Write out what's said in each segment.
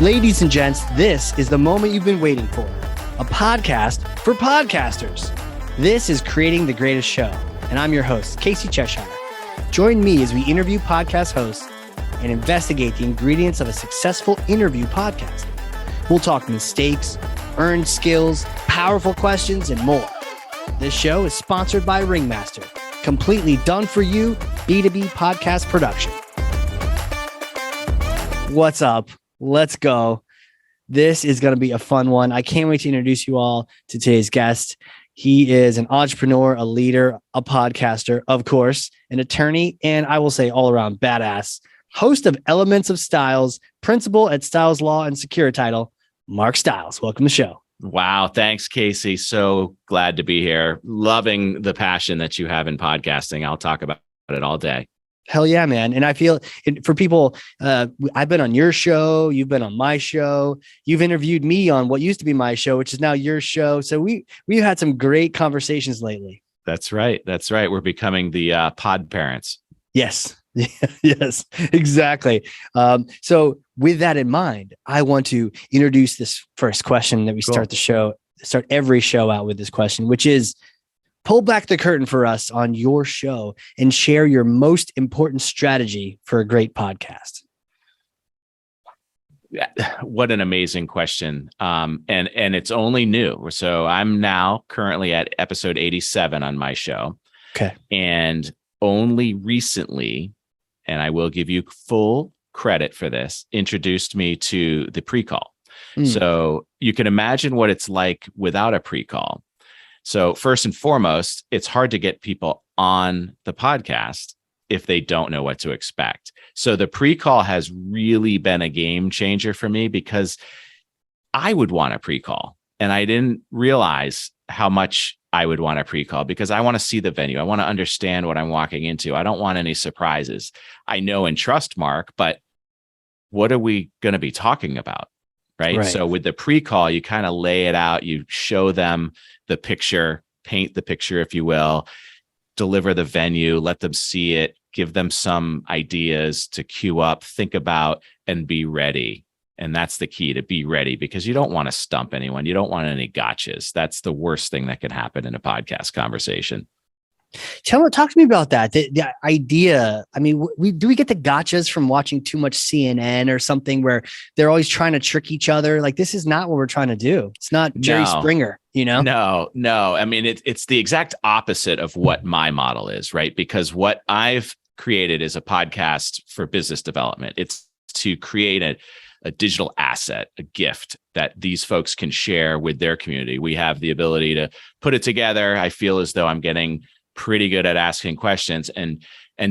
Ladies and gents, this is the moment you've been waiting for. A podcast for podcasters. This is Creating the Greatest Show, and I'm your host, Casey Cheshire. Join me as we interview podcast hosts and investigate the ingredients of a successful interview podcast. We'll talk mistakes, earned skills, powerful questions, and more. This show is sponsored by Ringmaster, completely done for you B2B podcast production. What's up? Let's go. This is going to be a fun one. I can't wait to introduce you all to today's guest. He is an entrepreneur, a leader, a podcaster, of course, an attorney, and I will say all around badass. Host of Elements of Stiles, principal at Stiles Law Securititle, Mark Stiles. Welcome to the show. Wow. Thanks, Casey. So glad to be here. Loving the passion that you have in podcasting. I'll talk about it all day. Hell yeah, man. And I feel for people, I've been on your show. You've been on my show. You've interviewed me on what used to be my show, which is now your show. So we've had some great conversations lately. That's right. That's right. We're becoming the pod parents. Yes. Yes, exactly. So with that in mind, I want to introduce this first question that we start every show out with this question, which is, pull back the curtain for us on your show and share your most important strategy for a great podcast. What an amazing question. And it's only new. So I'm now currently at episode 87 on my show. Okay. And only recently, and I will give you full credit for this, introduced me to the pre-call. So you can imagine what it's like without a pre-call. So first and foremost, it's hard to get people on the podcast if they don't know what to expect. So the pre-call has really been a game changer for me because I would want a pre-call, and I didn't realize how much I would want a pre-call because I want to see the venue. I want to understand what I'm walking into. I don't want any surprises. I know and trust Mark, but what are we going to be talking about? Right. So with the pre-call, you kind of lay it out, you show them the picture, paint the picture, if you will, deliver the venue, let them see it, give them some ideas to queue up, think about, and be ready. And that's the key, to be ready, because you don't want to stump anyone. You don't want any gotchas. That's the worst thing that can happen in a podcast conversation. Talk to me about that. The idea. I mean, we get the gotchas from watching too much CNN or something where they're always trying to trick each other. Like, this is not what we're trying to do. It's not Jerry Springer, you know? No. I mean, it's the exact opposite of what my model is, right? Because what I've created is a podcast for business development. It's to create a digital asset, a gift that these folks can share with their community. We have the ability to put it together. I feel as though I'm getting pretty good at asking questions and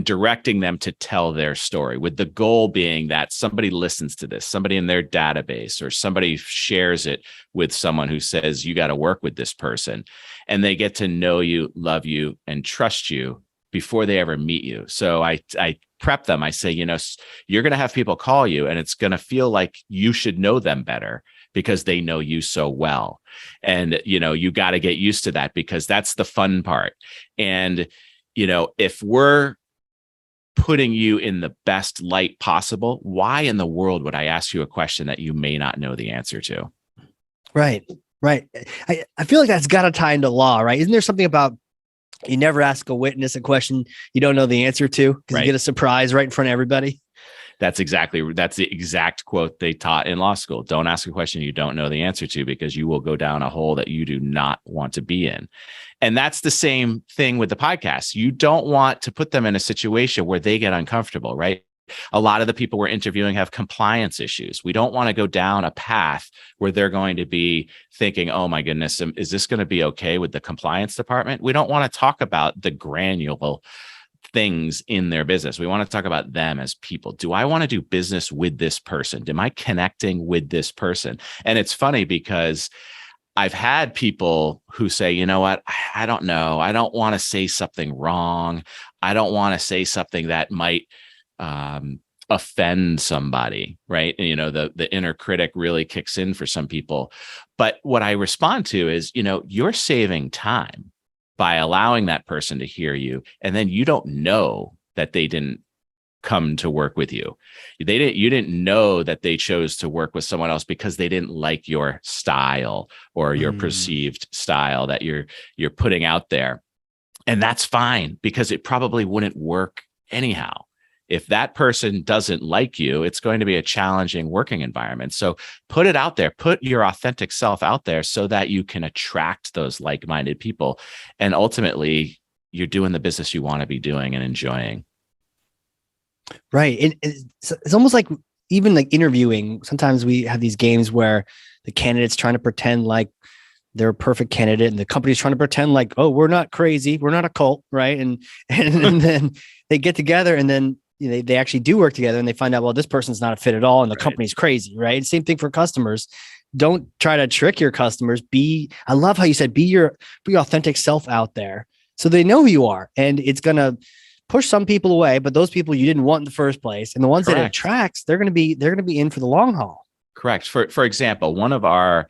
directing them to tell their story, with the goal being that somebody listens to this, somebody in their database, or somebody shares it with someone who says, you got to work with this person, and they get to know you, love you, and trust you before they ever meet you. So I prep them. I say, you're going to have people call you, and it's going to feel like you should know them better because they know you so well. And, you got to get used to that, because that's the fun part. And, if we're putting you in the best light possible, why in the world would I ask you a question that you may not know the answer to? Right. I feel like that's got to tie into law, right? Isn't there something about you never ask a witness a question you don't know the answer to, because you get a surprise right in front of everybody? That's the exact quote they taught in law school. Don't ask a question you don't know the answer to, because you will go down a hole that you do not want to be in. And that's the same thing with the podcast. You don't want to put them in a situation where they get uncomfortable, right? A lot of the people we're interviewing have compliance issues. We don't want to go down a path where they're going to be thinking, oh my goodness, is this going to be okay with the compliance department? We don't want to talk about the granular things in their business. We want to talk about them as people. Do I want to do business with this person? Am I connecting with this person? And it's funny because I've had people who say, you know what, I don't know. I don't want to say something wrong. I don't want to say something that might offend somebody, right? And, the inner critic really kicks in for some people. But what I respond to is, you're saving time by allowing that person to hear you. And then you don't know that they didn't come to work with you. You didn't know that they chose to work with someone else because they didn't like your style or your perceived style that you're putting out there. And that's fine, because it probably wouldn't work anyhow. If that person doesn't like you, it's going to be a challenging working environment. So put it out there, put your authentic self out there so that you can attract those like-minded people. And ultimately, you're doing the business you want to be doing and enjoying. Right. And it's almost like, even like interviewing, sometimes we have these games where the candidate's trying to pretend like they're a perfect candidate and the company's trying to pretend like, oh, we're not crazy, we're not a cult, right? And then they get together, and then they actually do work together, and they find out, well, this person's not a fit at all, and the company's crazy, right? Same thing for customers. Don't try to trick your customers. I love how you said, be your authentic self out there, so they know who you are. And it's gonna push some people away, but those people you didn't want in the first place, and the ones that it attracts, they're gonna be in for the long haul. Correct. For example, one of our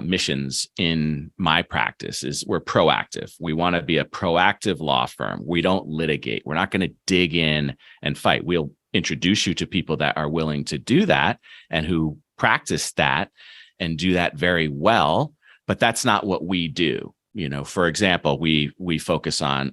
missions in my practice is we're proactive. We want to be a proactive law firm. We don't litigate. We're not going to dig in and fight. We'll introduce you to people that are willing to do that and who practice that and do that very well. But that's not what we do. For example, we focus on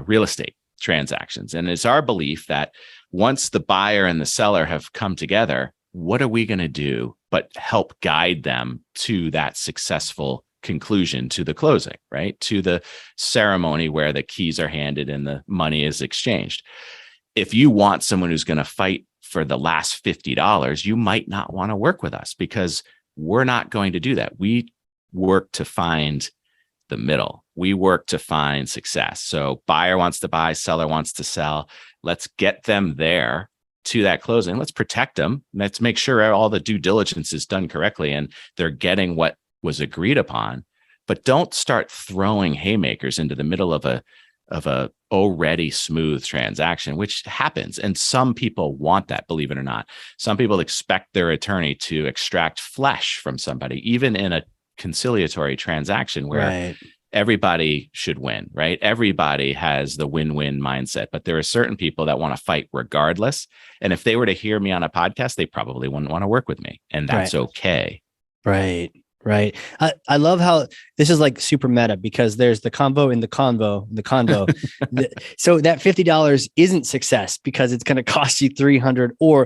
real estate transactions. And it's our belief that once the buyer and the seller have come together, what are we going to do but help guide them to that successful conclusion, to the closing, right? To the ceremony where the keys are handed and the money is exchanged. If you want someone who's going to fight for the last $50, you might not want to work with us, because we're not going to do that. We work to find the middle. We work to find success. So buyer wants to buy, seller wants to sell. Let's get them there to that closing. Let's protect them. Let's make sure all the due diligence is done correctly and they're getting what was agreed upon. But don't start throwing haymakers into the middle of a already smooth transaction, which happens. And some people want that, believe it or not. Some people expect their attorney to extract flesh from somebody, even in a conciliatory transaction where everybody should win, right? Everybody has the win-win mindset, but there are certain people that want to fight regardless. And if they were to hear me on a podcast, they probably wouldn't want to work with me, and that's okay. Right. I love how this is like super meta, because there's the convo in the convo. So that $50 isn't success because it's going to cost you $300 or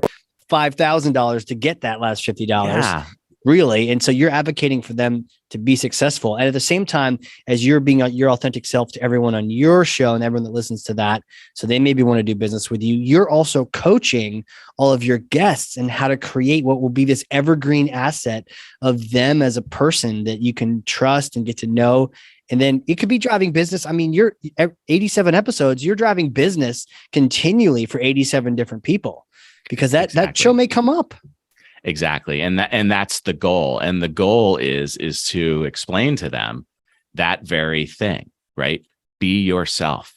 $5,000 to get that last $50. Yeah. Really. And so you're advocating for them to be successful. And at the same time, as you're being your authentic self to everyone on your show and everyone that listens to that, so they maybe want to do business with you, you're also coaching all of your guests and how to create what will be this evergreen asset of them as a person that you can trust and get to know. And then it could be driving business. I mean, you're 87 episodes, you're driving business continually for 87 different people, because that show may come up. Exactly. And that's the goal. And the goal is to explain to them that very thing, right? Be yourself.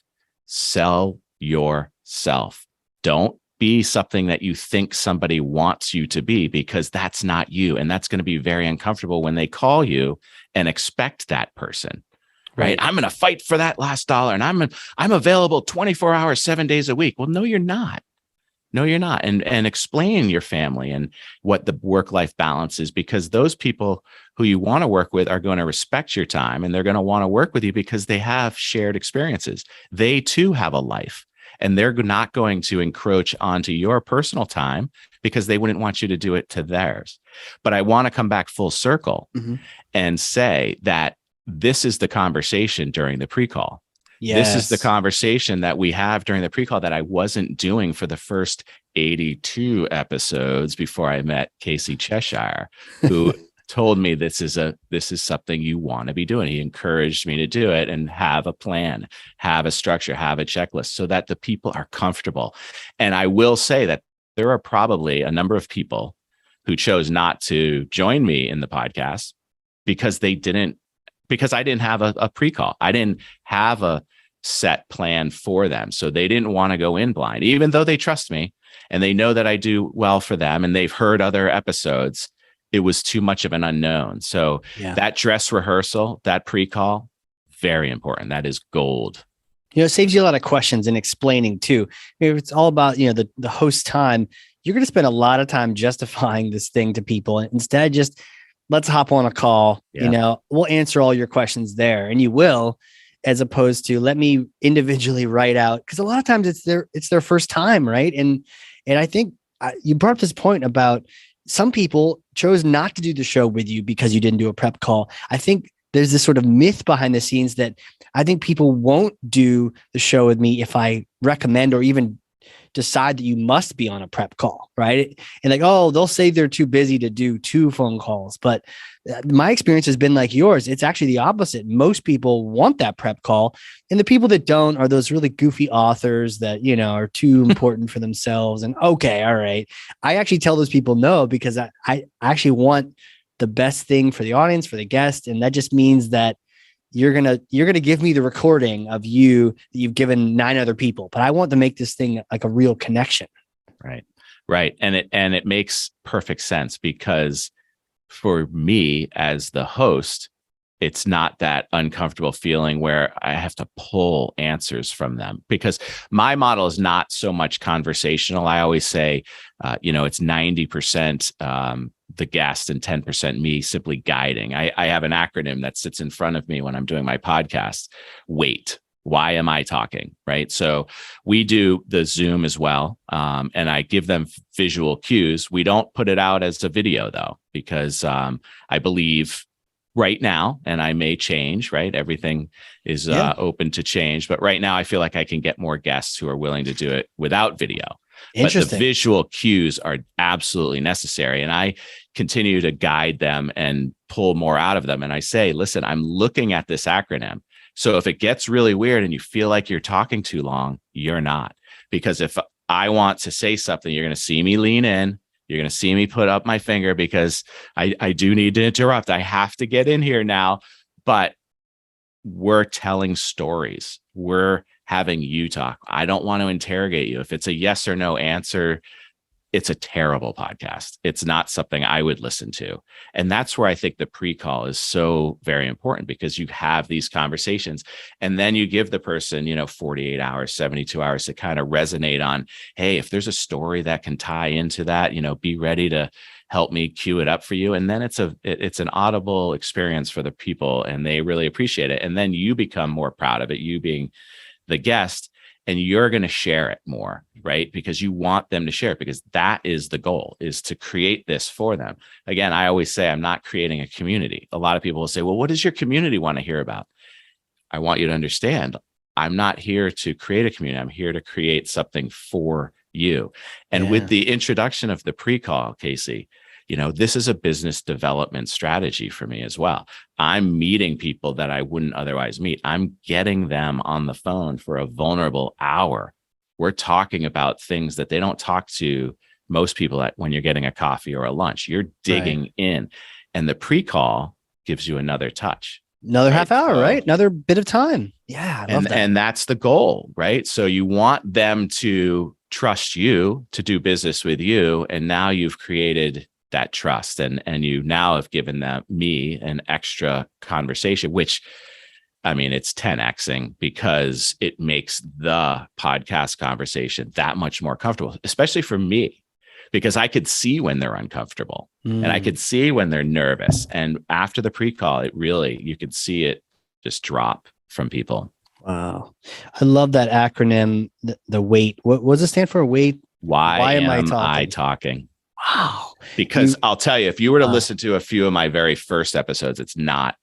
Sell yourself. Don't be something that you think somebody wants you to be, because that's not you. And that's going to be very uncomfortable when they call you and expect that person, right? I'm going to fight for that last dollar, and I'm available 24 hours, 7 days a week. Well, no, you're not. No, you're not. And explain your family and what the work-life balance is, because those people who you want to work with are going to respect your time, and they're going to want to work with you because they have shared experiences. They too have a life, and they're not going to encroach onto your personal time because they wouldn't want you to do it to theirs. But I want to come back full circle and say that this is the conversation during the pre-call. Yes. This is the conversation that we have during the pre-call that I wasn't doing for the first 82 episodes before I met Casey Cheshire, who told me this is something you want to be doing. He encouraged me to do it and have a plan, have a structure, have a checklist so that the people are comfortable. And I will say that there are probably a number of people who chose not to join me in the podcast because I didn't have a pre-call. I didn't have a set plan for them. So they didn't want to go in blind, even though they trust me and they know that I do well for them and they've heard other episodes. It was too much of an unknown. So that dress rehearsal, that pre-call, very important. That is gold. It saves you a lot of questions and explaining too. It's all about, the host time. You're going to spend a lot of time justifying this thing to people. And instead, just let's hop on a call. Yeah. We'll answer all your questions there, and you will, as opposed to let me individually write out. Because a lot of times it's their first time, right? And I think you brought up this point about some people chose not to do the show with you because you didn't do a prep call. I think there's this sort of myth behind the scenes that I think people won't do the show with me if I recommend or even decide that you must be on a prep call, right? And like, oh, they'll say they're too busy to do 2 phone calls. But my experience has been like yours. It's actually the opposite. Most people want that prep call. And the people that don't are those really goofy authors that, are too important for themselves. And okay, all right. I actually tell those people no, because I actually want the best thing for the audience, for the guest. And that just means that you're gonna give me the recording of you that you've given 9 other people, but I want to make this thing like a real connection. Right. And it makes perfect sense, because for me as the host, it's not that uncomfortable feeling where I have to pull answers from them, because my model is not so much conversational. I always say, it's 90% the guest and 10% me simply guiding. I have an acronym that sits in front of me when I'm doing my podcast. WAIT. Why am I talking? Right. So we do the Zoom as well. And I give them visual cues. We don't put it out as a video though, because I believe right now, and I may change, right? Everything is open to change. But right now I feel like I can get more guests who are willing to do it without video. But the visual cues are absolutely necessary. And I continue to guide them and pull more out of them. And I say, listen, I'm looking at this acronym. So if it gets really weird and you feel like you're talking too long, you're not. Because if I want to say something, you're going to see me lean in. You're going to see me put up my finger, because I do need to interrupt. I have to get in here now. But we're telling stories. We're having you talk. I don't want to interrogate you. If it's a yes or no answer, it's a terrible podcast. It's not something I would listen to. And that's where I think the pre-call is so very important, because you have these conversations and then you give the person, 48 hours, 72 hours to kind of resonate on, hey, if there's a story that can tie into that, be ready to help me cue it up for you. And then it's an audible experience for the people, and they really appreciate it. And then you become more proud of it, you being the guest, and you're going to share it more, right? Because you want them to share it, because that is the goal, is to create this for them. Again, I always say I'm not creating a community. A lot of people will say, well, what does your community want to hear about? I want you to understand, I'm not here to create a community. I'm here to create something for you. And with the introduction of the pre-call, Casey, this is a business development strategy for me as well. I'm meeting people that I wouldn't otherwise meet. I'm getting them on the phone for a vulnerable hour. We're talking about things that they don't talk to most people at when you're getting a coffee or a lunch. You're digging in, and the pre-call gives you another touch. Another half hour, right? Another bit of time. Yeah, I love that. And that's the goal, right? So you want them to trust you to do business with you. And now you've created that trust, and you now have given me an extra conversation, which, I mean, it's 10xing, because it makes the podcast conversation that much more comfortable, especially for me, because I could see when they're uncomfortable and I could see when they're nervous. And after the pre-call, you could see it just drop from people. Wow. I love that acronym, the WAIT. What does it stand for? WAIT? Why am I talking? Wow. Because I'll tell you, if you were to listen to a few of my very first episodes, it's not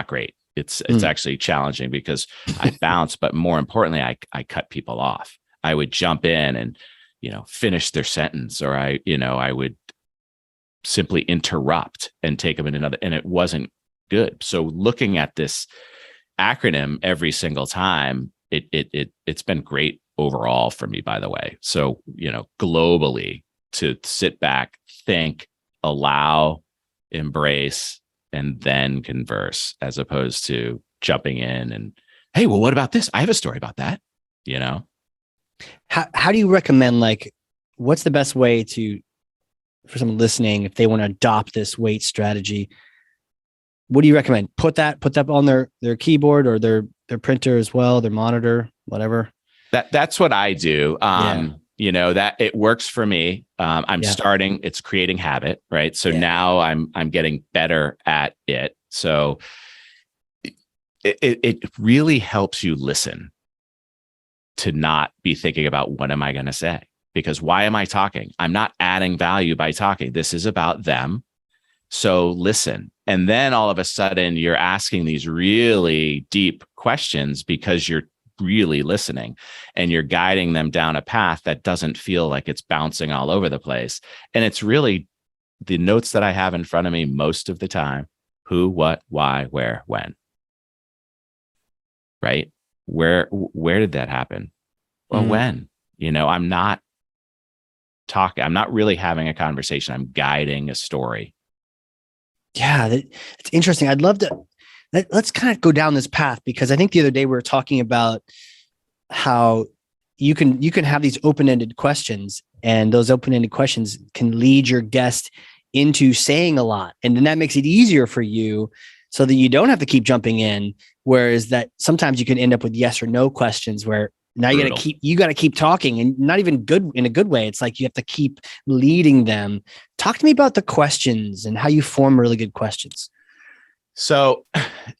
great. It's actually challenging, because I bounce, but more importantly, I cut people off. I would jump in and, finish their sentence, or I would simply interrupt and take them in another, and it wasn't good. So looking at this acronym every single time, it's been great overall for me, by the way. So, globally, to sit back, think, allow, embrace, and then converse, as opposed to jumping in and, hey, well, what about this? I have a story about that. How do you recommend, like, what's the best way for someone listening, if they want to adopt this WAIT strategy? What do you recommend? Put that on their keyboard or their their printer as well, their monitor, whatever. That's what I do. Yeah. That it works for me. It's creating habit, right? So now I'm getting better at it. So it really helps you listen, to not be thinking about what am I going to say? Because why am I talking? I'm not adding value by talking. This is about them. So listen. And then all of a sudden you're asking these really deep questions because you're really listening, and you're guiding them down a path that doesn't feel like it's bouncing all over the place. And it's really the notes that I have in front of me most of the time: who, what, why, where, when. Right? Where did that happen? Well, when? I'm not talking. I'm not really having a conversation. I'm guiding a story. Yeah, it's interesting. I'd love to let's kind of go down this path, because I think the other day we were talking about how you can have these open-ended questions, and those open-ended questions can lead your guest into saying a lot. And then that makes it easier for you so that you don't have to keep jumping in. Whereas that sometimes you can end up with yes or no questions where now you got to keep talking, and not even good in a good way. It's like you have to keep leading them. Talk to me about the questions and how you form really good questions. So,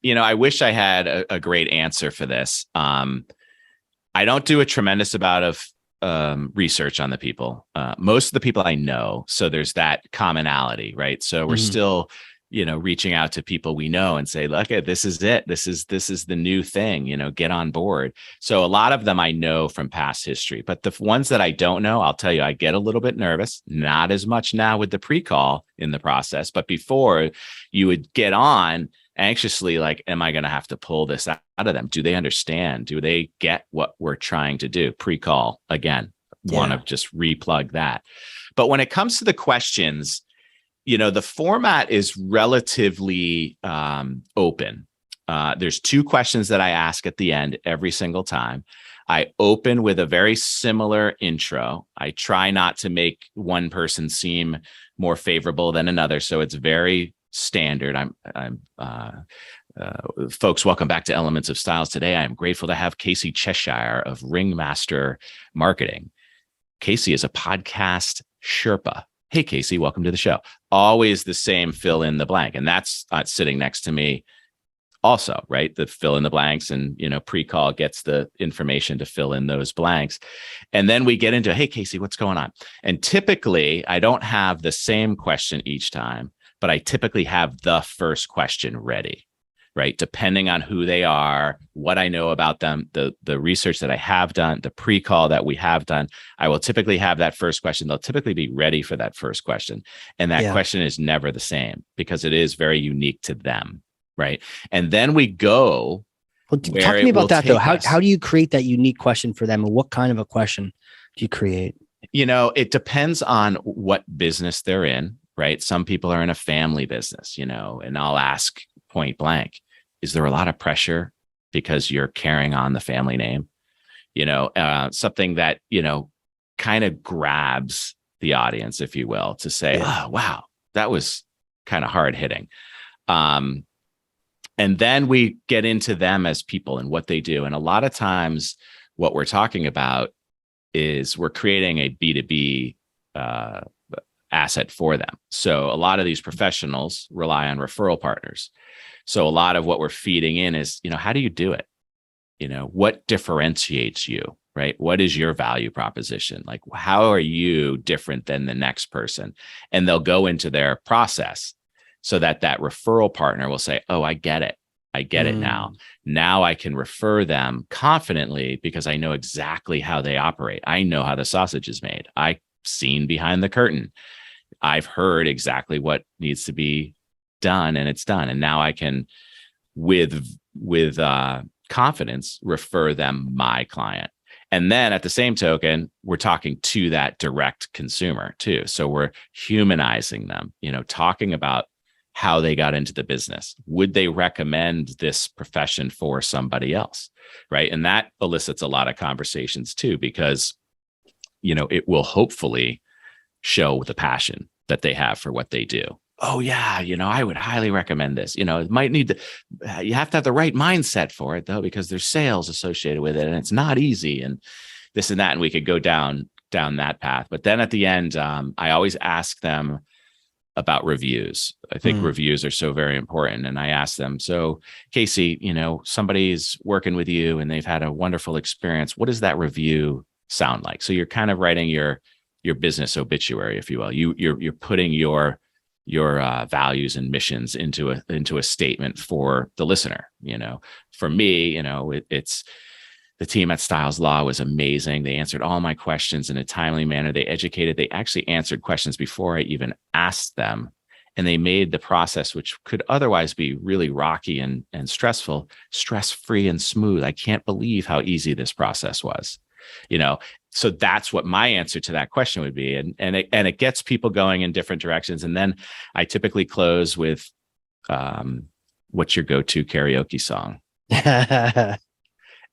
I wish I had a great answer for this. I don't do a tremendous amount of research on the people. Most of the people I know. So there's that commonality, right? So we're still, reaching out to people we know and say, look, this is it. This is the new thing, get on board. So a lot of them I know from past history, but the ones that I don't know, I'll tell you, I get a little bit nervous, not as much now with the pre-call in the process, but before you would get on anxiously, like, am I going to have to pull this out of them? Do they understand? Do they get what we're trying to do? Pre-call again, want to just replug that. But when it comes to the questions, the format is relatively open. There's two questions that I ask at the end every single time. I open with a very similar intro. I try not to make one person seem more favorable than another, so it's very standard. Folks, welcome back to Elements of Styles. Today, I am grateful to have Casey Cheshire of Ringmaster Marketing. Casey is a podcast Sherpa. Hey, Casey, welcome to the show. Always the same fill in the blank. And that's sitting next to me also, right? The fill in the blanks, and, pre-call gets the information to fill in those blanks. And then we get into, hey, Casey, what's going on? And typically I don't have the same question each time, but I typically have the first question ready, right? Depending on who they are, what I know about them, the research that I have done, the pre-call that we have done, I will typically have that first question. They'll typically be ready for that first question. And that question is never the same because it is very unique to them, right? And then we go. Well, talk to me about that though. How do you create that unique question for them? And what kind of a question do you create? It depends on what business they're in, right? Some people are in a family business, and I'll ask point blank, is there a lot of pressure because you're carrying on the family name? Something that, kind of grabs the audience, if you will, to say, oh, wow, that was kind of hard hitting. And then we get into them as people and what they do. And a lot of times what we're talking about is we're creating a B2B asset for them. So a lot of these professionals rely on referral partners. So a lot of what we're feeding in is, how do you do it? What differentiates you, right? What is your value proposition? Like, how are you different than the next person? And they'll go into their process so that referral partner will say, oh, I get it. I get it now. Now I can refer them confidently because I know exactly how they operate. I know how the sausage is made. I've seen behind the curtain. I've heard exactly what needs to be done, and it's done. And now I can, with confidence, refer them my client. And then at the same token, we're talking to that direct consumer too. So we're humanizing them, talking about how they got into the business. Would they recommend this profession for somebody else? Right. And that elicits a lot of conversations too, because, it will hopefully show the passion that they have for what they do. oh yeah, I would highly recommend this. It might need to, you have to have the right mindset for it though, because there's sales associated with it and it's not easy and this and that. And we could go down that path. But then at the end, I always ask them about reviews. I think reviews are so very important. And I ask them, so Casey, somebody's working with you and they've had a wonderful experience. What does that review sound like? So you're kind of writing your business obituary, if you will. You're putting your values and missions into a statement for the listener. For me, it's the team at Stiles Law was amazing. They answered all my questions in a timely manner. They actually answered questions before I even asked them. And they made the process, which could otherwise be really rocky and stressful, stress-free and smooth. I can't believe how easy this process was. So that's what my answer to that question would be. And it gets people going in different directions. And then I typically close with, what's your go-to karaoke song?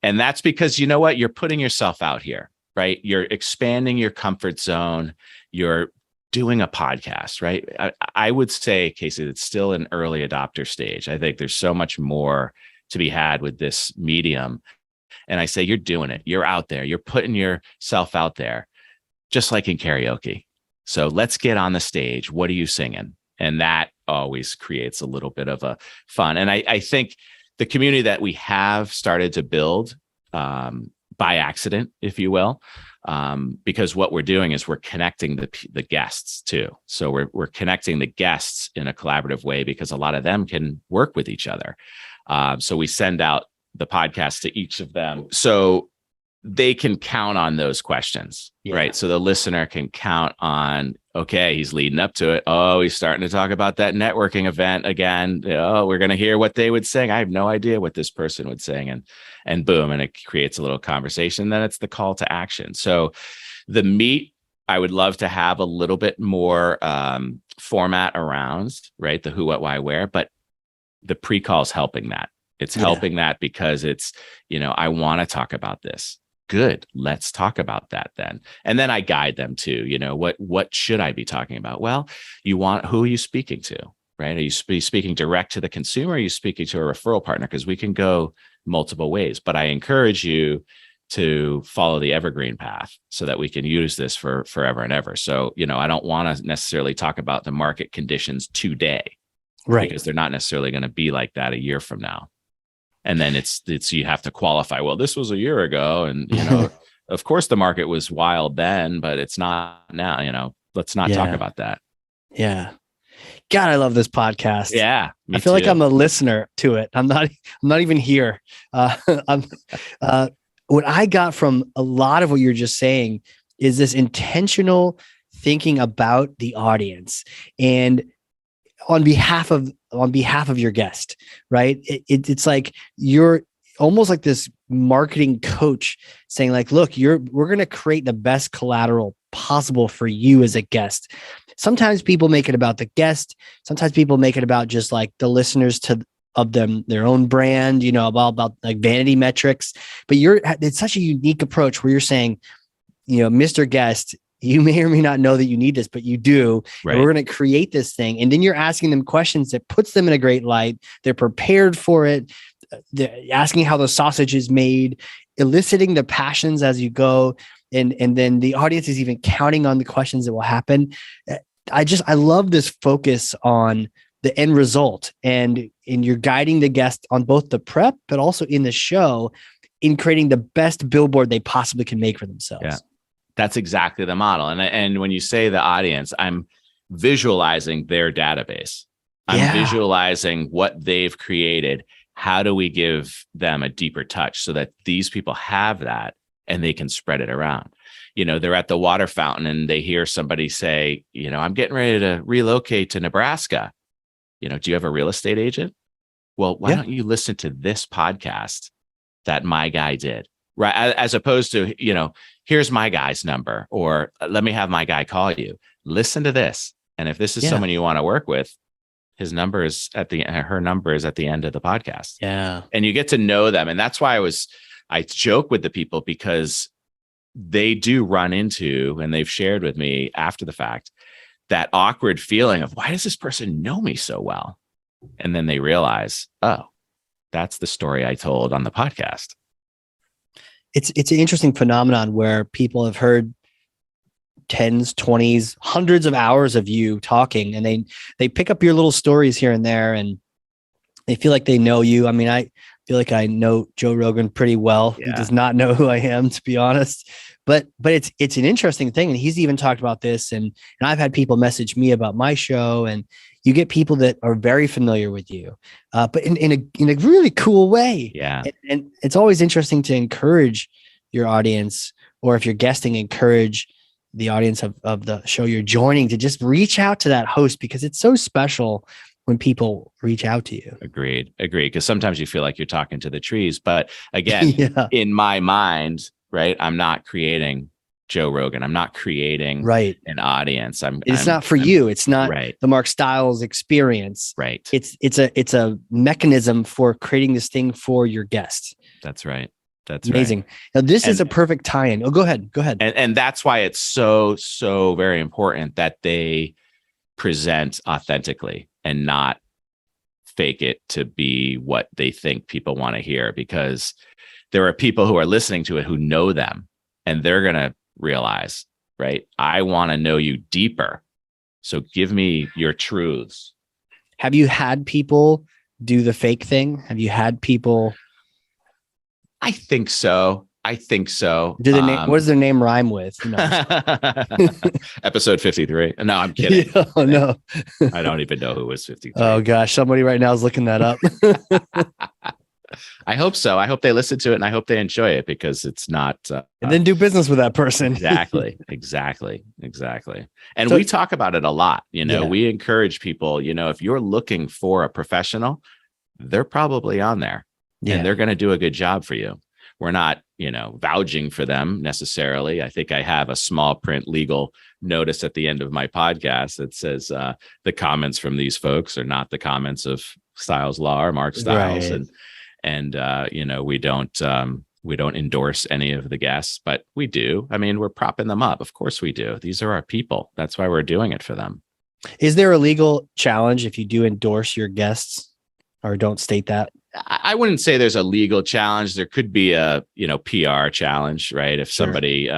And that's because, you're putting yourself out here, right? You're expanding your comfort zone. You're doing a podcast, right? I would say, Casey, it's still an early adopter stage. I think there's so much more to be had with this medium. And I say, you're doing it. You're out there. You're putting yourself out there, just like in karaoke. So let's get on the stage. What are you singing? And that always creates a little bit of a fun. And I think the community that we have started to build by accident, if you will, because what we're doing is we're connecting the guests too. So we're connecting the guests in a collaborative way because a lot of them can work with each other. So we send out the podcast to each of them so they can count on those questions, right? So the listener can count on, okay, he's leading up to it. Oh, he's starting to talk about that networking event again. Oh, we're going to hear what they would sing. I have no idea what this person would sing. And boom, and it creates a little conversation. Then it's the call to action. So the meat, I would love to have a little bit more format around, right? The who, what, why, where, but the pre-call is helping that. It's helping that because it's, I want to talk about this. Good. Let's talk about that then. And then I guide them to, what should I be talking about? Well, who are you speaking to, right? Are you speaking direct to the consumer? Or are you speaking to a referral partner? Because we can go multiple ways, but I encourage you to follow the evergreen path so that we can use this for forever and ever. So, I don't want to necessarily talk about the market conditions today, right? Because they're not necessarily going to be like that a year from now. And then it's you have to qualify. Well, this was a year ago, and of course the market was wild then, but it's not now. Let's not talk about that. Yeah, God, I love this podcast. Yeah, I feel like I'm a listener to it. I'm not even here. What I got from a lot of what you're just saying is this intentional thinking about the audience and on behalf of your guest, right? It's like you're almost like this marketing coach saying like, look, we're going to create the best collateral possible for you as a guest. Sometimes people make it about the guest. Sometimes people make it about just like the listeners of their own brand, about like vanity metrics. But it's such a unique approach where you're saying, Mr. Guest, you may or may not know that you need this, but you do. Right. And we're going to create this thing. And then you're asking them questions that puts them in a great light. They're prepared for it. They're asking how the sausage is made, eliciting the passions as you go. And then the audience is even counting on the questions that will happen. I love this focus on the end result. And you're guiding the guest on both the prep, but also in the show in creating the best billboard they possibly can make for themselves. Yeah. That's exactly the model. And when you say the audience, I'm visualizing their database. I'm visualizing what they've created. How do we give them a deeper touch so that these people have that and they can spread it around? They're at the water fountain and they hear somebody say, I'm getting ready to relocate to Nebraska. Do you have a real estate agent? Well, why don't you listen to this podcast that my guy did? Right. As opposed to, here's my guy's number, or let me have my guy call you. Listen to this. And if this is someone you want to work with, her number is at the end of the podcast. Yeah. And you get to know them. And that's why I joke with the people because they do run into, and they've shared with me after the fact, that awkward feeling of, why does this person know me so well? And then they realize, oh, that's the story I told on the podcast. It's an interesting phenomenon where people have heard tens, 20s, hundreds of hours of you talking, and they pick up your little stories here and there, and they feel like they know you. I mean, I feel like I know Joe Rogan pretty well. Yeah. He does not know who I am, to be honest. But it's an interesting thing, and he's even talked about this, and I've had people message me about my show, and you get people that are very familiar with you, but in a really cool way. Yeah, and it's always interesting to encourage your audience, or if you're guesting, encourage the audience of the show you're joining to just reach out to that host, because it's so special when people reach out to you. Agreed. Because sometimes you feel like you're talking to the trees, but again, Yeah. in my mind, right, I'm not creating Joe Rogan. I'm not creating an audience. It's not for you. It's not right. the Mark Stiles experience. Right. It's a mechanism for creating this thing for your guests. That's right. That's amazing. Right. Now this is a perfect tie-in. Oh, go ahead. And that's why it's so very important that they present authentically and not fake it to be what they think people want to hear, because there are people who are listening to it who know them, and they're going to realize, right, I want to know you deeper. So give me your truths. Have you had people do the fake thing? Have you had people? I think so. Do the name? What does their name rhyme with? No. Episode 53. No, I'm kidding. Oh, no. I don't even know who was 53. Oh gosh, somebody right now is looking that up. I hope so. I hope they listen to it, and I hope they enjoy it, because it's not. And then do business with that person. Exactly. And we talk about it a lot. We encourage people, if you're looking for a professional, they're probably on there, and they're going to do a good job for you. We're not, vouching for them necessarily. I think I have a small print legal notice at the end of my podcast that says the comments from these folks are not the comments of Stiles Law or Mark Stiles. Right. And we don't endorse any of the guests, but we do. I mean, we're propping them up. Of course we do. These are our people. That's why we're doing it for them. Is there a legal challenge if you do endorse your guests, or don't state that? I wouldn't say there's a legal challenge. There could be a, PR challenge, right? If somebody,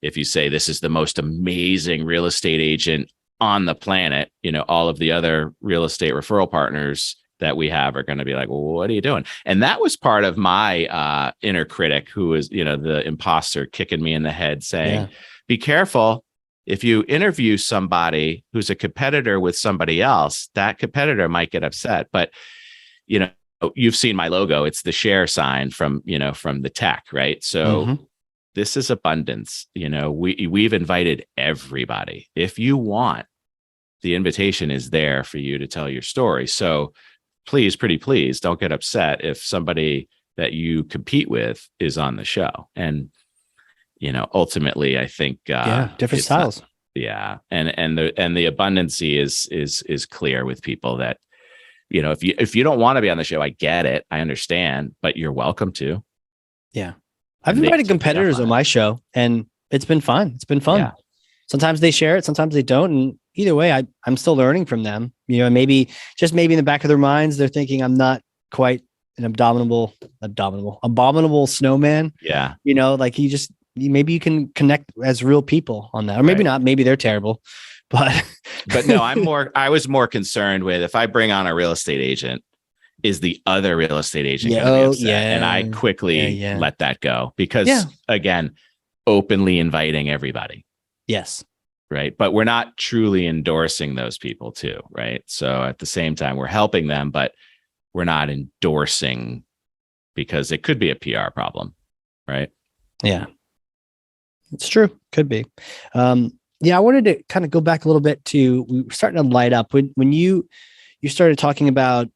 if you say this is the most amazing real estate agent on the planet, all of the other real estate referral partners that we have are going to be like, well, what are you doing? And that was part of my inner critic, who was, the imposter kicking me in the head saying, be careful. If you interview somebody who's a competitor with somebody else, that competitor might get upset. But, you've seen my logo. It's the share sign from the tech, right? So this is abundance. We've invited everybody. If you want, the invitation is there for you to tell your story. So please, pretty please, don't get upset if somebody that you compete with is on the show. And, ultimately, I think different styles. And the abundancy is clear with people that, if you don't want to be on the show, I get it. I understand, but you're welcome to. Yeah. I've invited competitors on my show, and it's been fun. It's been fun. Yeah. Sometimes they share it, sometimes they don't. And either way, I'm still learning from them. Maybe in the back of their minds, they're thinking I'm not quite an abominable snowman. Yeah. Maybe you can connect as real people on that, or maybe not. Maybe they're terrible. But no, I was more concerned with, if I bring on a real estate agent, is the other real estate agent going to be upset? And I quickly let that go, because again, openly inviting everybody. Yes. Right. But we're not truly endorsing those people too. Right. So at the same time, we're helping them, but we're not endorsing, because it could be a PR problem. Right. Yeah. It's true. Could be. I wanted to kind of go back a little bit to, we were starting to light up when you started talking about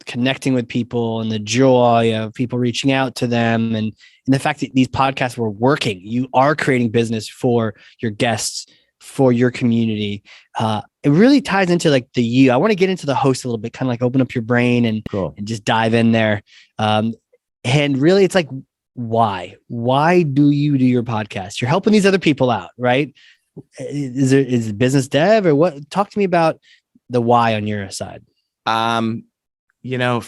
connecting with people and the joy of people reaching out to them, and the fact that these podcasts were working. You are creating business for your guests, for your community. It really ties into like I want to get into the host a little bit, kind of like open up your brain and just dive in there. And really it's like, why do you do your podcast? You're helping these other people out, right? Is it business dev or what? Talk to me about the why on your side. Um, you know,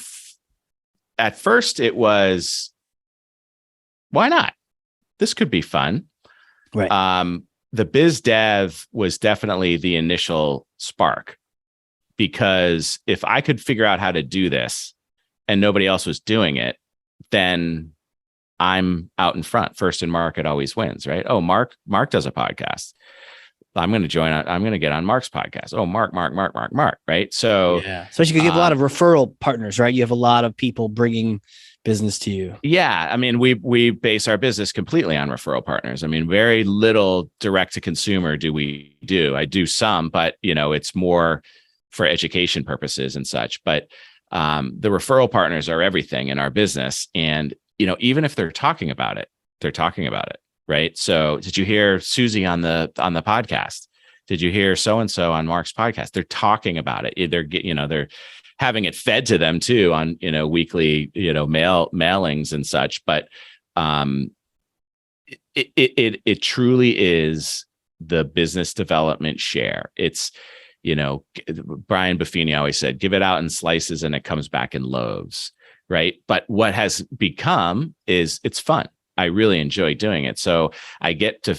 at first it was, why not? This could be fun. Right. The biz dev was definitely the initial spark, because if I could figure out how to do this and nobody else was doing it, then I'm out in front. First in market always wins, right? Oh, Mark does a podcast. I'm going to join. I'm going to get on Mark's podcast. Oh, Mark, right? So, yeah. Especially because you have a lot of referral partners, right? You have a lot of people bringing business to you. Yeah. I mean, we base our business completely on referral partners. I mean, very little direct to consumer do. I do some, but it's more for education purposes and such. But the referral partners are everything in our business. And, even if they're talking about it, right? So did you hear Susie on the podcast? Did you hear so-and-so on Mark's podcast? They're talking about it. They're having it fed to them too on, weekly, mailings and such. But it truly is the business development share. It's, Brian Buffini always said, give it out in slices and it comes back in loaves. Right. But what has become is it's fun. I really enjoy doing it. So I get to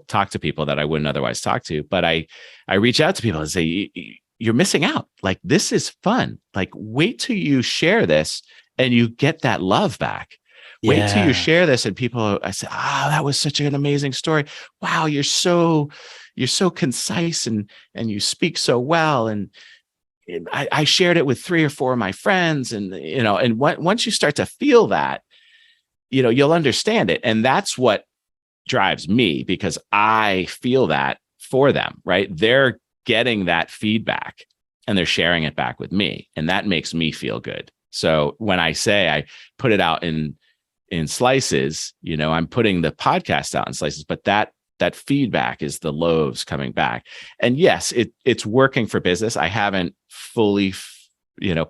talk to people that I wouldn't otherwise talk to, but I reach out to people and say, you're missing out. Like, this is fun. Like, wait till you share this and you get that love back. Yeah. Wait till you share this and I say, that was such an amazing story. Wow. You're so concise and you speak so well. And I shared it with 3 or 4 of my friends, and once you start to feel that, you'll understand it, and that's what drives me, because I feel that for them. Right? They're getting that feedback, and they're sharing it back with me, and that makes me feel good. So when I say I put it out in slices, I'm putting the podcast out in slices, but that feedback is the loaves coming back. And yes, it's working for business. I haven't fully,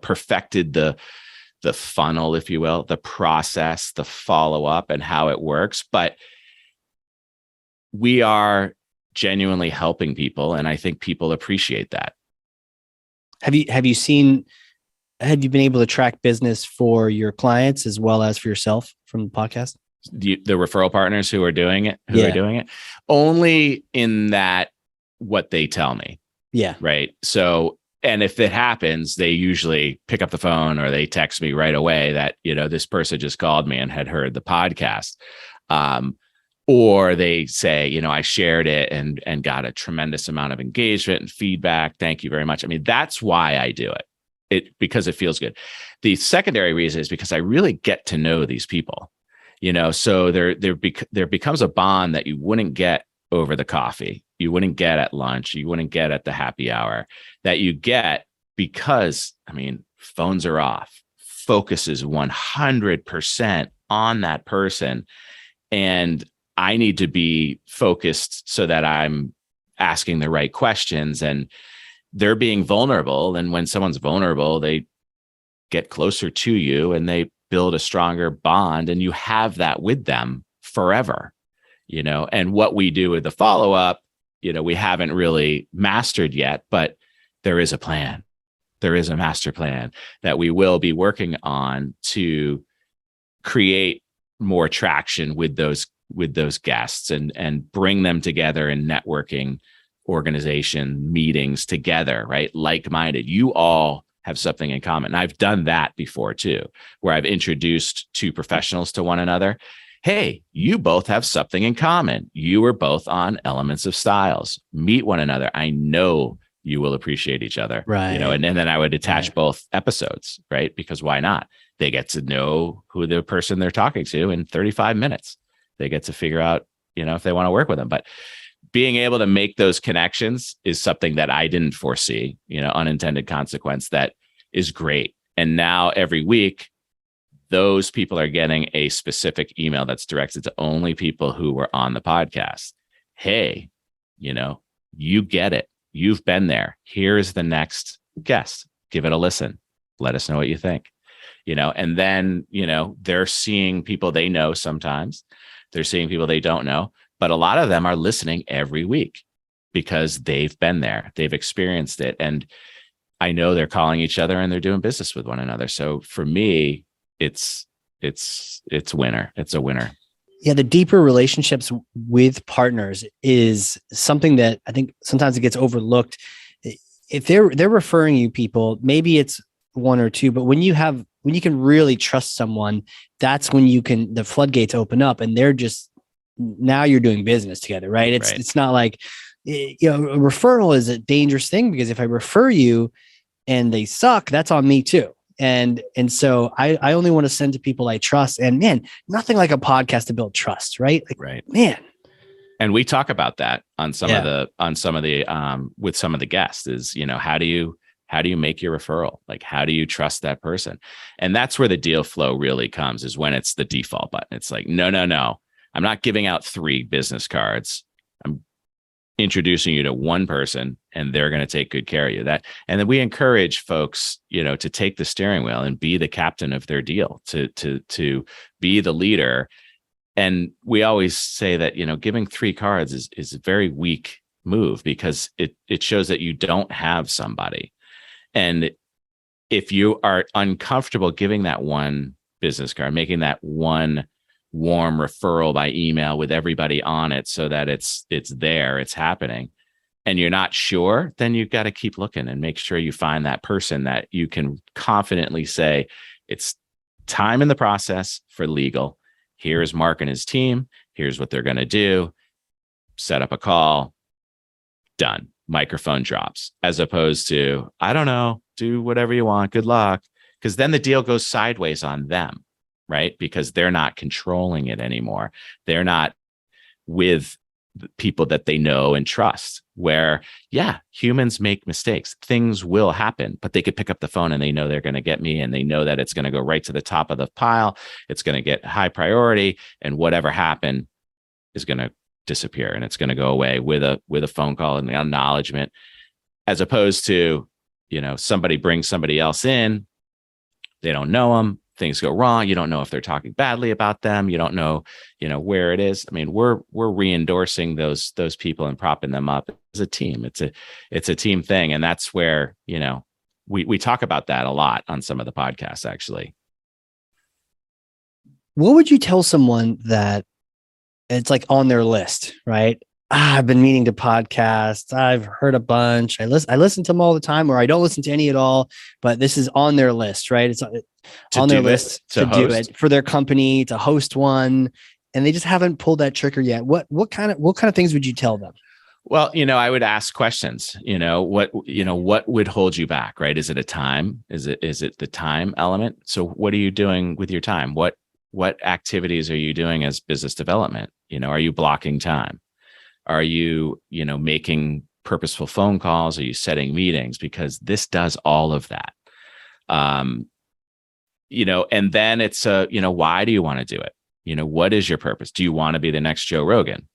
perfected the funnel, if you will, the process, the follow-up and how it works, but we are genuinely helping people. And I think people appreciate that. Have you been able to track business for your clients as well as for yourself from the podcast? The referral partners who are doing it, only in that what they tell me. Yeah. Right. So, and if it happens, they usually pick up the phone or they text me right away that, this person just called me and had heard the podcast. Or they say, I shared it and got a tremendous amount of engagement and feedback. Thank you very much. I mean, that's why I do it. Because it feels good. The secondary reason is because I really get to know these people. So there becomes a bond that you wouldn't get over the coffee, you wouldn't get at lunch, you wouldn't get at the happy hour, that you get because, phones are off, focus is 100% on that person. And I need to be focused so that I'm asking the right questions and they're being vulnerable. And when someone's vulnerable, they get closer to you and they build a stronger bond, and you have that with them forever, and what we do with the follow-up, we haven't really mastered yet, but there is a plan. There is a master plan that we will be working on to create more traction with those guests and bring them together in networking organization meetings together, right? Like-minded. You all have something in common. And I've done that before too, where I've introduced 2 professionals to one another. Hey, you both have something in common. You were both on Elements of Styles. Meet one another. I know you will appreciate each other. Right. And then I would attach both episodes, right? Because why not? They get to know who the person they're talking to in 35 minutes. They get to figure out, if they want to work with them. But being able to make those connections is something that I didn't foresee, unintended consequence that is great. And now every week, those people are getting a specific email that's directed to only people who were on the podcast. Hey, you get it. You've been there. Here's the next guest. Give it a listen. Let us know what you think. And then, they're seeing people they know sometimes. They're seeing people they don't know. But a lot of them are listening every week because they've been there, they've experienced it. And I know they're calling each other and they're doing business with one another. So for me, it's winner. It's a winner. Yeah, the deeper relationships with partners is something that I think sometimes it gets overlooked. If they're referring you people, maybe it's one or two, but when you can really trust someone, that's when the floodgates open up and now you're doing business together, right? It's not like, a referral is a dangerous thing, because if I refer you and they suck, that's on me too. And so I only want to send to people I trust. And man, nothing like a podcast to build trust, right? Like, right, man. And we talk about that on some of the with some of the guests is, how do you make your referral? Like, how do you trust that person? And that's where the deal flow really comes, is when it's the default button. It's like, no, I'm not giving out 3 business cards. I'm introducing you to one person, and they're going to take good care of you. And then we encourage folks, to take the steering wheel and be the captain of their deal, to be the leader. And we always say that, giving 3 cards is a very weak move, because it shows that you don't have somebody. And if you are uncomfortable giving that one business card, making that one warm referral by email with everybody on it so that it's there, it's happening, and you're not sure, then you've got to keep looking and make sure you find that person that you can confidently say, it's time in the process for legal. Here's Mark and his team. Here's what they're going to do. Set up a call. Done. Microphone drops. As opposed to, I don't know, do whatever you want. Good luck. Because then the deal goes sideways on them, right? Because they're not controlling it anymore. They're not with people that they know and trust, where, yeah, humans make mistakes. Things will happen, but they could pick up the phone and they know they're going to get me, and they know that it's going to go right to the top of the pile. It's going to get high priority, and whatever happened is going to disappear, and it's going to go away with a phone call and the acknowledgement, as opposed to, somebody brings somebody else in. They don't know them. Things go wrong. You don't know if they're talking badly about them. You don't know, where it is. I mean, we're re-endorsing those people and propping them up as a team. It's a team thing. And that's where, we talk about that a lot on some of the podcasts, actually. What would you tell someone that it's like on their list, right? I've been meaning to podcast. I've heard a bunch. I listen to them all the time, or I don't listen to any at all, but this is on their list, right? It's on their list to do it for their company, to host one, and they just haven't pulled that trigger yet. What kind of things would you tell them? Well, I would ask questions. What would hold you back, right? Is it a time? Is it the time element? So what are you doing with your time? What activities are you doing as business development? Are you blocking time? Are you, making purposeful phone calls? Are you setting meetings? Because this does all of that. And then it's why do you want to do it? What is your purpose? Do you want to be the next Joe Rogan?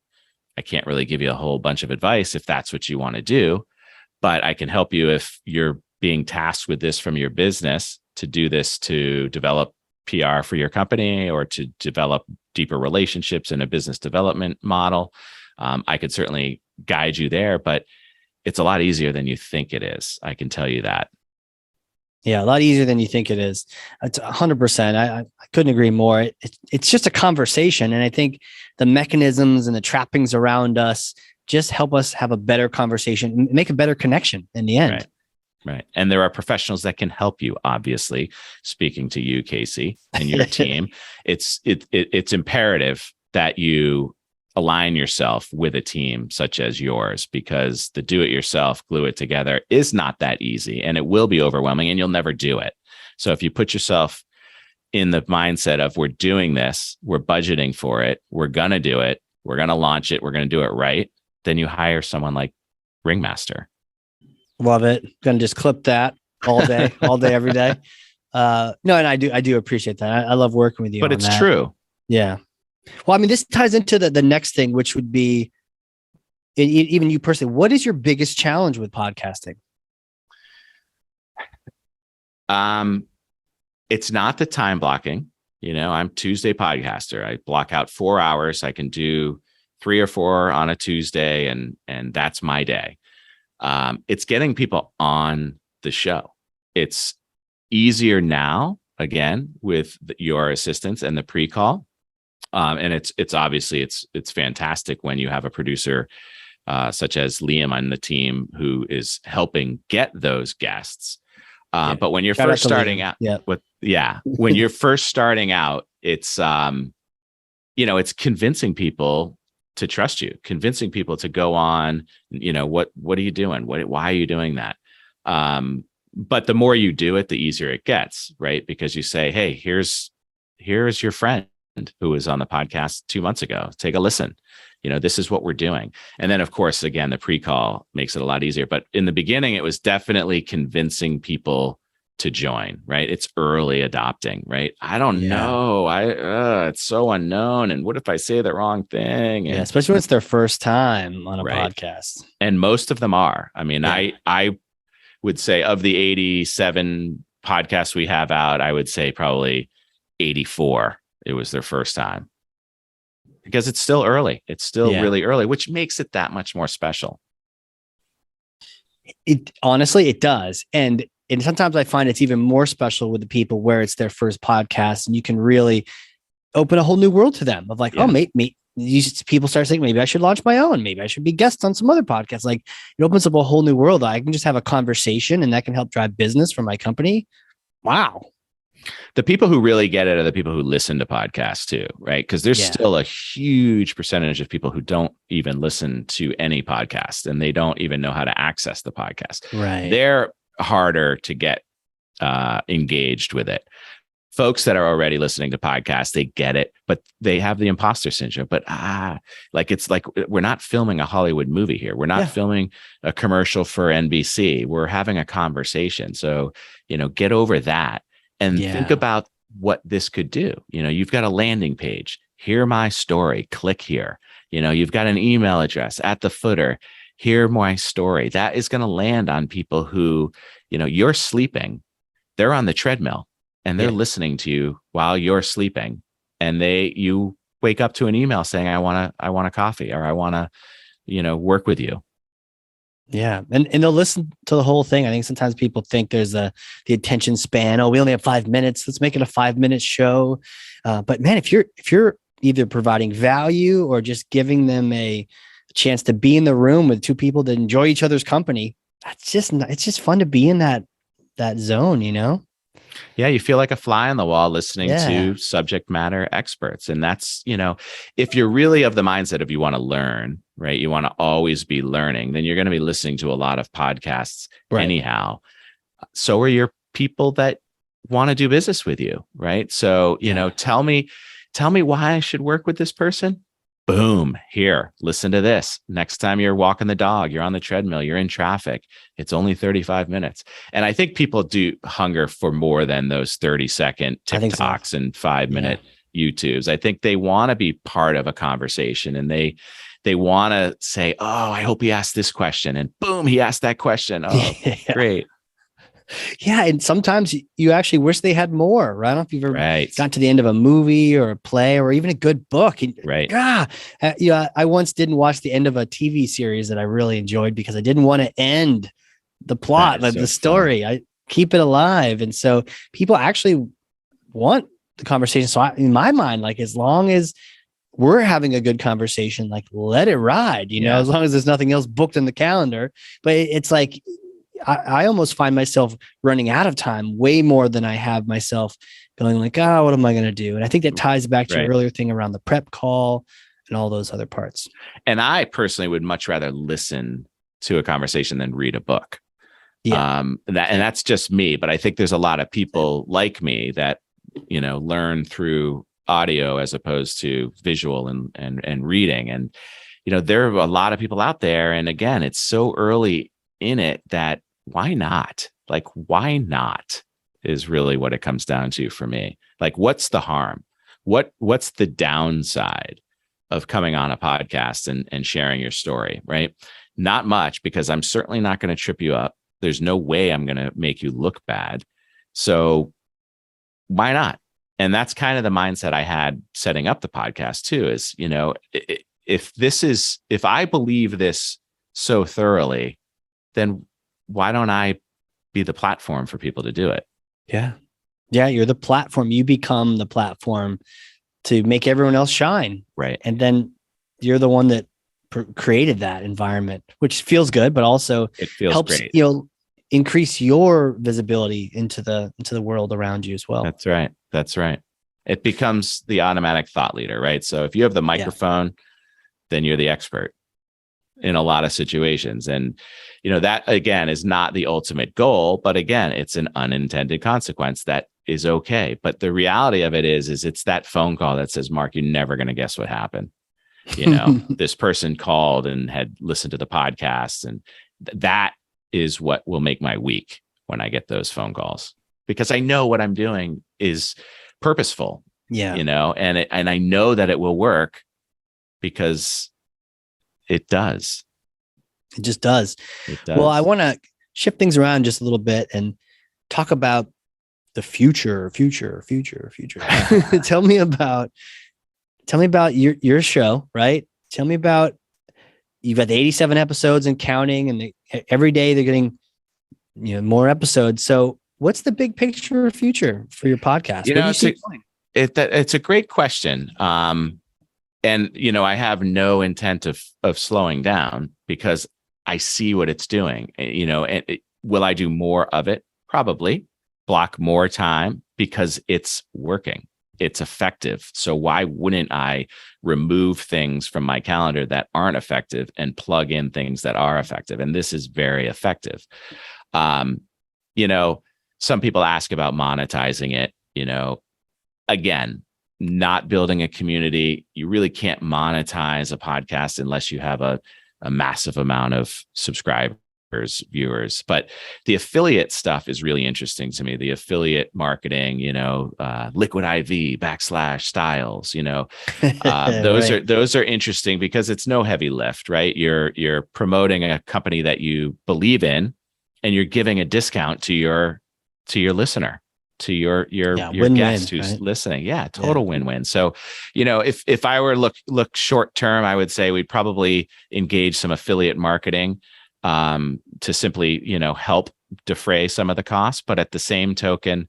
I can't really give you a whole bunch of advice if that's what you want to do, but I can help you if you're being tasked with this from your business, to do this to develop PR for your company, or to develop deeper relationships in a business development model. I could certainly guide you there, but it's a lot easier than you think it is. I can tell you that. Yeah, a lot easier than you think it is. It's 100%. I couldn't agree more. It's just a conversation. And I think the mechanisms and the trappings around us just help us have a better conversation and make a better connection in the end. Right. And there are professionals that can help you, obviously. Speaking to you, Casey, and your team, it's imperative that you align yourself with a team such as yours, because the do it yourself, glue it together is not that easy, and it will be overwhelming, and you'll never do it. So if you put yourself in the mindset of, we're doing this, we're budgeting for it, we're going to do it, we're going to launch it, we're going to do it right, then you hire someone like Ringmaster. Love it. Going to just clip that all day, every day. No, and I do appreciate that. I love working with you. But it's true. Yeah. Well, I mean, this ties into the next thing, which would be, even you personally, what is your biggest challenge with podcasting? It's not the time blocking. I'm Tuesday podcaster. I block out 4 hours. I can do 3 or 4 on a Tuesday, and that's my day. It's getting people on the show. It's easier now, again, with your assistance and the pre-call. And it's obviously it's fantastic when you have a producer such as Liam on the team who is helping get those guests. But when you're first starting out, when you're first starting out, it's it's convincing people to trust you, convincing people to go on. What are you doing? Why are you doing that? But the more you do it, the easier it gets, right? Because you say, hey, here's your friend who was on the podcast 2 months ago. Take a listen. This is what we're doing. And then, of course, again, the pre-call makes it a lot easier. But in the beginning, it was definitely convincing people to join, right? It's early adopting, right? I don't know. It's so unknown. And what if I say the wrong thing? And, especially when it's their first time on a podcast. And most of them are. I mean, I would say of the 87 podcasts we have out, I would say probably 84, it was their first time. Because it's still early. It's still really early, which makes it that much more special. It honestly, it does. And sometimes I find it's even more special with the people where it's their first podcast, and you can really open a whole new world to them of like, people start saying, maybe I should launch my own. Maybe I should be guest on some other podcasts. Like, it opens up a whole new world. I can just have a conversation and that can help drive business for my company. Wow. The people who really get it are the people who listen to podcasts too, right? Because there's still a huge percentage of people who don't even listen to any podcast, and they don't even know how to access the podcast. Right. They're harder to get engaged with it. Folks that are already listening to podcasts, they get it, but they have the imposter syndrome. But it's like we're not filming a Hollywood movie here. We're not filming a commercial for NBC. We're having a conversation. So, get over that. And think about what this could do. You've got a landing page. Hear my story. Click here. You've got an email address at the footer. Hear my story. That is going to land on people who, you're sleeping. They're on the treadmill and they're listening to you while you're sleeping. And you wake up to an email saying, I want a coffee, or I want to, work with you. Yeah. And they'll listen to the whole thing. I think sometimes people think there's the attention span. Oh, we only have 5 minutes. Let's make it a 5-minute show. But man, if you're either providing value or just giving them a chance to be in the room with two people that enjoy each other's company, it's just fun to be in that zone, Yeah, you feel like a fly on the wall listening to subject matter experts. And that's, if you're really of the mindset of you want to learn, right? You want to always be learning, then you're going to be listening to a lot of podcasts anyhow. So are your people that want to do business with you, right? So, tell me why I should work with this person. Boom, here, listen to this. Next time you're walking the dog, you're on the treadmill, you're in traffic, it's only 35 minutes. And I think people do hunger for more than those 30-second TikToks and 5-minute YouTubes. I think they want to be part of a conversation, and they want to say, oh, I hope he asked this question. And boom, he asked that question. Oh, great. Yeah. And sometimes you actually wish they had more, right? I don't know if you've ever gotten to the end of a movie or a play or even a good book. And, I once didn't watch the end of a TV series that I really enjoyed because I didn't want to end the plot, like the story. I keep it alive. And so people actually want the conversation. So in my mind, like, as long as we're having a good conversation, like, let it ride, as long as there's nothing else booked in the calendar. But it's like, I almost find myself running out of time way more than I have myself going like, what am I going to do? And I think that ties back to your earlier thing around the prep call and all those other parts. And I personally would much rather listen to a conversation than read a book. And that's just me. But I think there's a lot of people like me that, learn through audio as opposed to visual and reading. And, there are a lot of people out there. And again, it's so early in it that why not? Like, why not is really what it comes down to for me. Like, what's the harm? What's the downside of coming on a podcast and sharing your story, right? Not much, because I'm certainly not going to trip you up. There's no way I'm going to make you look bad. So why not? And that's kind of the mindset I had setting up the podcast too, is, if I believe this so thoroughly, then why don't I be the platform for people to do it? Yeah. Yeah. You're the platform. You become the platform to make everyone else shine. Right. And then you're the one that created that environment, which feels good, but also it feels helps, great. Increase your visibility into the world around you as well. That's right. That's right. It becomes the automatic thought leader, right? So if you have the microphone, then you're the expert in a lot of situations. And, that again is not the ultimate goal, but again, it's an unintended consequence that is okay. But the reality of it is it's that phone call that says, Mark, you're never going to guess what happened. This person called and had listened to the podcast, and that is what will make my week when I get those phone calls, because I know what I'm doing is purposeful, and I know that it will work because it does. It just does. It does. Well, I want to shift things around just a little bit and talk about the future. Tell me about your show, right? Tell me about, you've got the 87 episodes and counting, and every day they're getting, more episodes. So what's the big picture or future for your podcast? It's a great question. And, I have no intent of slowing down, because I see what it's doing, and will I do more of it? Probably. Block more time because it's working. It's effective. So why wouldn't I remove things from my calendar that aren't effective and plug in things that are effective? And this is very effective. Some people ask about monetizing it, again, not building a community. You really can't monetize a podcast unless you have a massive amount of subscribers, viewers. But the affiliate stuff is really interesting to me. The affiliate marketing, Liquid IV /Stiles, those are interesting because it's no heavy lift, right? You're promoting a company that you believe in, and you're giving a discount to your listener, to your guest who's listening. Yeah, total win-win. So, if I were look short term, I would say we'd probably engage some affiliate marketing to simply, help defray some of the costs. But at the same token,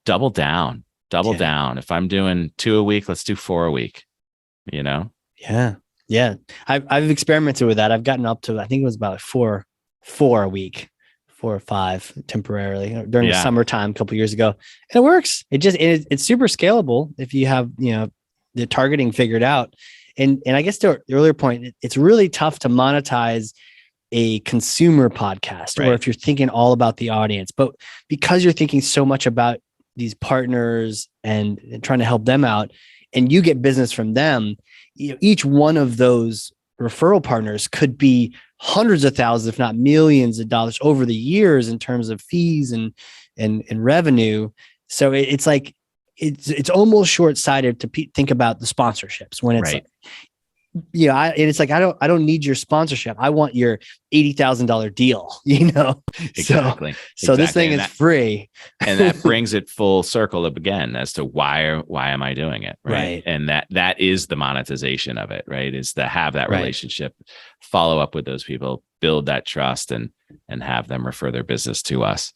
double down. If I'm doing 2 a week, let's do 4 a week, Yeah. I've experimented with that. I've gotten up to, I think it was about 4 a week, 4 or 5 temporarily during the summertime a couple of years ago. And it works. It's super scalable if you have, the targeting figured out. And I guess to the earlier point, it's really tough to monetize a consumer podcast, right, or if you're thinking all about the audience, but because you're thinking so much about these partners and trying to help them out, and you get business from them, each one of those referral partners could be hundreds of thousands, if not millions of dollars over the years in terms of fees and revenue. So it's like, it's almost short-sighted to think about the sponsorships when it's it's like, I don't need your sponsorship. I want your $80,000 deal, Exactly. So this thing is free. And that brings it full circle up again as to why am I doing it? Right. And that is the monetization of it, right? Is to have that relationship, follow up with those people, build that trust, and have them refer their business to us.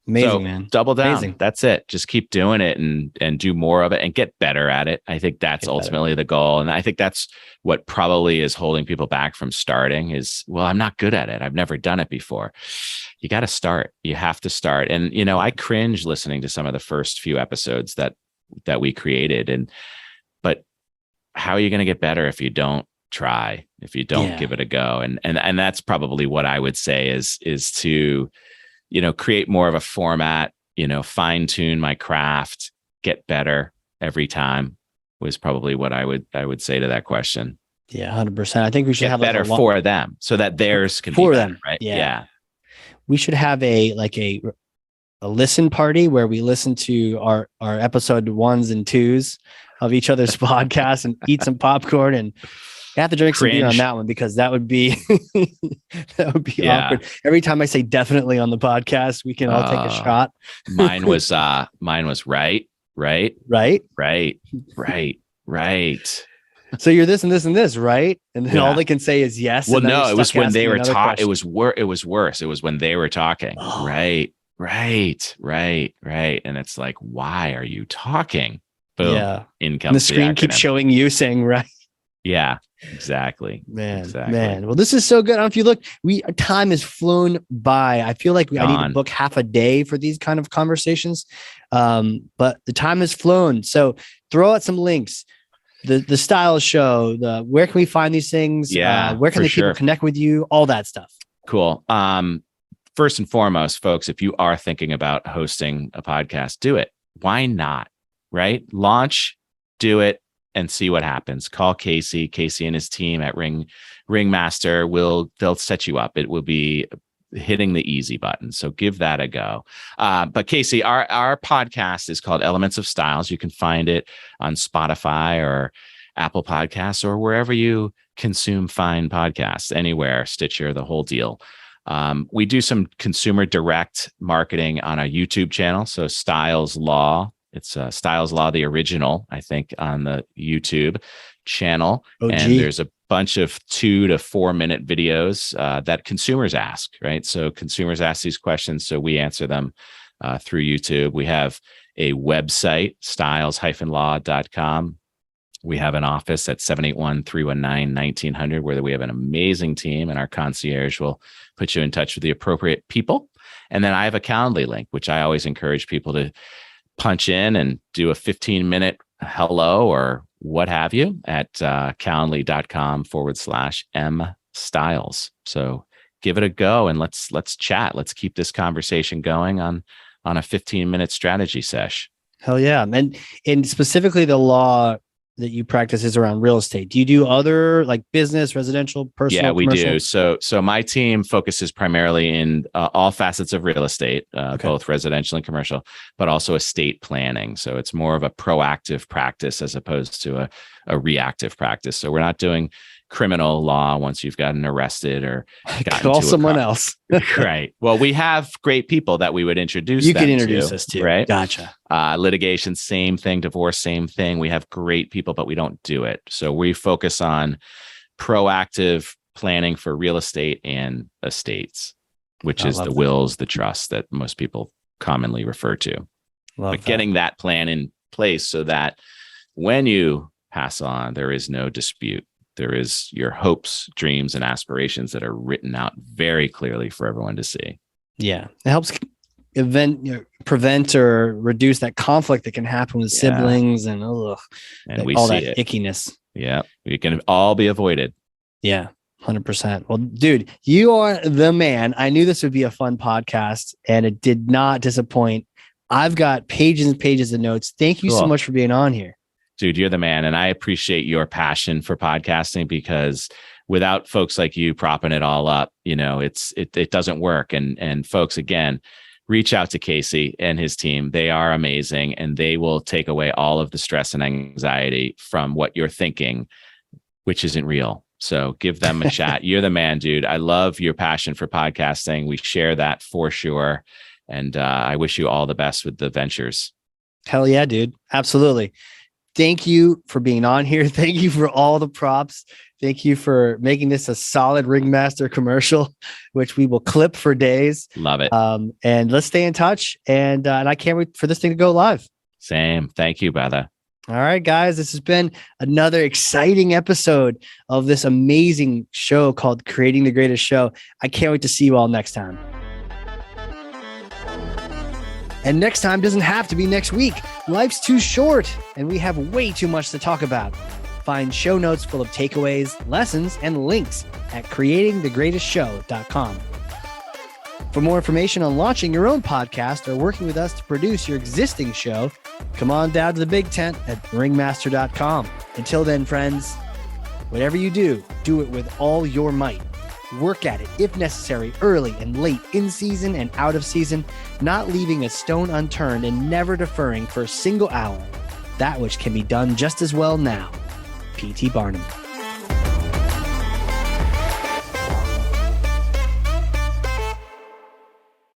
Amazing, man. Double down. Amazing. That's it. Just keep doing it and do more of it and get better at it. I think that's ultimately the goal. And I think that's what probably is holding people back from starting is, well, I'm not good at it. I've never done it before. You got to start. You have to start. And, I cringe listening to some of the first few episodes that we created. But how are you going to get better if you don't try, if you don't give it a go? And that's probably what I would say is to, create more of a format, fine tune my craft, get better every time was probably what I would say to that question. Yeah, 100%. I think we should have better for them so that theirs can for be them, better, right? Yeah. We should have a listen party where we listen to our episode 1s and 2s of each other's podcasts and eat some popcorn, and you have to drink some beer on that one, because that would be awkward. Every time I say definitely on the podcast, we can all take a shot. mine was right. So you're this and this and this, right? And then all Yeah. they can say is yes. Well, and then no, you're it was stuck when they asking were another talking. question. It was worse. It was when they were talking. Oh. Right. And it's like, why are you talking? Boom. Yeah. In And the comes the screen keeps acronym. showing you saying right. Yeah, exactly. Man. Well, this is so good. I don't know if you look, time has flown by. I feel like I need to book half a day for these kind of conversations. But the time has flown. So throw out some links. The Stiles Show, where can we find these things? Yeah, where can the people connect with you? All that stuff. Cool. First and foremost, folks, if you are thinking about hosting a podcast, do it. Why not? Right? Launch, do it, and see what happens. Call Casey and his team at Ringmaster. They'll set you up. It will be hitting the easy button. So give that a go. But Casey, our podcast is called Elements of Stiles. You can find it on Spotify or Apple Podcasts or wherever you consume fine podcasts, anywhere, Stitcher, the whole deal. We do some consumer direct marketing on our YouTube channel. So Stiles Law. It's Stiles Law, the original, I think, on the YouTube channel. OG. And there's a bunch of 2 to 4 minute videos that consumers ask, right? So consumers ask these questions, so we answer them through YouTube. We have a website, stiles-law.com. We have an office at 781-319-1900, where we have an amazing team, and our concierge will put you in touch with the appropriate people. And then I have a Calendly link, which I always encourage people to punch in and do a 15-minute hello or what have you at calendly.com/mstiles. So give it a go and let's chat. Let's keep this conversation going on a 15-minute strategy sesh. Hell yeah. And specifically the law that you practice is around real estate. Do you do other like business, residential, personal? Yeah, we commercial? do. So my team focuses primarily in all facets of real estate, both residential and commercial, but also estate planning. So it's more of a proactive practice as opposed to a reactive practice. So we're not doing criminal law once you've gotten arrested or call someone else. Right. Well, we have great people that we would introduce. You can introduce us to, right? Gotcha. Litigation, same thing. Divorce, same thing. We have great people, but we don't do it. So we focus on proactive planning for real estate and estates, which is the wills, the trust that most people commonly refer to. But getting that plan in place so that when you pass on, there is no dispute. There is your hopes, dreams, and aspirations that are written out very clearly for everyone to see. Yeah. It helps prevent or reduce that conflict that can happen with siblings and we all see that ickiness. Yeah. We can all be avoided. Yeah. 100%. Well, dude, you are the man. I knew this would be a fun podcast and it did not disappoint. I've got pages and pages of notes. Thank you so much for being on here. Dude, you're the man. And I appreciate your passion for podcasting, because without folks like you propping it all up, it doesn't work. And folks, again, reach out to Casey and his team. They are amazing, and they will take away all of the stress and anxiety from what you're thinking, which isn't real. So give them a chat. You're the man, dude. I love your passion for podcasting. We share that for sure. And I wish you all the best with the ventures. Hell yeah, dude. Absolutely. Thank you for being on here. Thank you for all the props. Thank you for making this a solid Ringmaster commercial, which we will clip for days. Love it. And let's stay in touch. And I can't wait for this thing to go live. Same. Thank you, brother. All right, guys. This has been another exciting episode of this amazing show called Creating the Greatest Show. I can't wait to see you all next time. And next time doesn't have to be next week. Life's too short, and we have way too much to talk about. Find show notes full of takeaways, lessons, and links at creatingthegreatestshow.com. For more information on launching your own podcast or working with us to produce your existing show, come on down to the big tent at ringmaster.com. Until then, friends, whatever you do, do it with all your might. Work at it, if necessary, early and late, in season and out of season, not leaving a stone unturned and never deferring for a single hour that which can be done just as well now. P.T. Barnum.